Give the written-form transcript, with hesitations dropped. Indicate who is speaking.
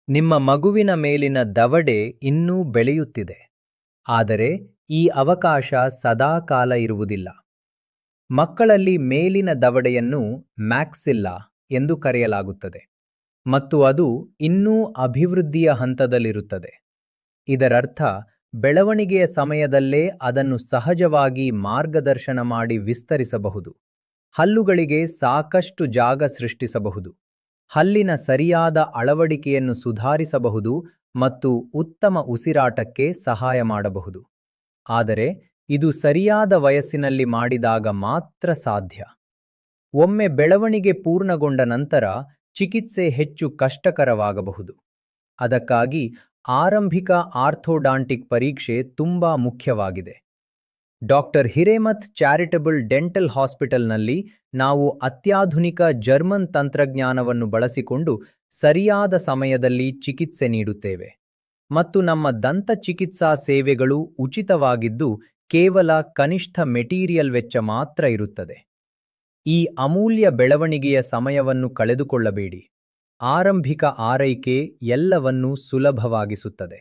Speaker 1: ನಿಮ್ಮ ಮಗುವಿನ ಮೇಲಿನ ದವಡೆ ಇನ್ನೂ ಬೆಳೆಯುತ್ತಿದೆ, ಆದರೆ ಈ ಅವಕಾಶ ಸದಾಕಾಲ ಇರುವುದಿಲ್ಲ. ಮಕ್ಕಳಲ್ಲಿ ಮೇಲಿನ ದವಡೆಯನ್ನು ಮ್ಯಾಕ್ಸಿಲ್ಲಾ ಎಂದು ಕರೆಯಲಾಗುತ್ತದೆ ಮತ್ತು ಅದು ಇನ್ನೂ ಅಭಿವೃದ್ಧಿಯ ಹಂತದಲ್ಲಿರುತ್ತದೆ. ಇದರರ್ಥ ಬೆಳವಣಿಗೆಯ ಸಮಯದಲ್ಲೇ ಅದನ್ನು ಸಹಜವಾಗಿ ಮಾರ್ಗದರ್ಶನ ಮಾಡಿ ವಿಸ್ತರಿಸಬಹುದು, ಹಲ್ಲುಗಳಿಗೆ ಸಾಕಷ್ಟು ಜಾಗ ಸೃಷ್ಟಿಸಬಹುದು, ಹಲ್ಲಿನ ಸರಿಯಾದ ಅಳವಡಿಕೆಯನ್ನು ಸುಧಾರಿಸಬಹುದು ಮತ್ತು ಉತ್ತಮ ಉಸಿರಾಟಕ್ಕೆ ಸಹಾಯ ಮಾಡಬಹುದು. ಆದರೆ ಇದು ಸರಿಯಾದ ವಯಸ್ಸಿನಲ್ಲಿ ಮಾಡಿದಾಗ ಮಾತ್ರ ಸಾಧ್ಯ. ಒಮ್ಮೆ ಬೆಳವಣಿಗೆ ಪೂರ್ಣಗೊಂಡ ನಂತರ ಚಿಕಿತ್ಸೆ ಹೆಚ್ಚು ಕಷ್ಟಕರವಾಗಬಹುದು. ಅದಕ್ಕಾಗಿ ಆರಂಭಿಕ ಆರ್ಥೋಡಾಂಟಿಕ್ ಪರೀಕ್ಷೆ ತುಂಬಾ ಮುಖ್ಯವಾಗಿದೆ. ಡಾಕ್ಟರ್ ಹಿರೇಮಠ್ ಚಾರಿಟಬಲ್ ಡೆಂಟಲ್ ಹಾಸ್ಪಿಟಲ್ನಲ್ಲಿ ನಾವು ಅತ್ಯಾಧುನಿಕ ಜರ್ಮನ್ ತಂತ್ರಜ್ಞಾನವನ್ನು ಬಳಸಿಕೊಂಡು ಸರಿಯಾದ ಸಮಯದಲ್ಲಿ ಚಿಕಿತ್ಸೆ ನೀಡುತ್ತೇವೆ ಮತ್ತು ನಮ್ಮ ದಂತ ಚಿಕಿತ್ಸಾ ಸೇವೆಗಳು ಉಚಿತವಾಗಿದ್ದು ಕೇವಲ ಕನಿಷ್ಠ ಮೆಟೀರಿಯಲ್ ವೆಚ್ಚ ಮಾತ್ರ ಇರುತ್ತದೆ. ಈ ಅಮೂಲ್ಯ ಬೆಳವಣಿಗೆಯ ಸಮಯವನ್ನು ಕಳೆದುಕೊಳ್ಳಬೇಡಿ. ಆರಂಭಿಕ ಆರೈಕೆ ಎಲ್ಲವನ್ನೂ ಸುಲಭವಾಗಿಸುತ್ತದೆ.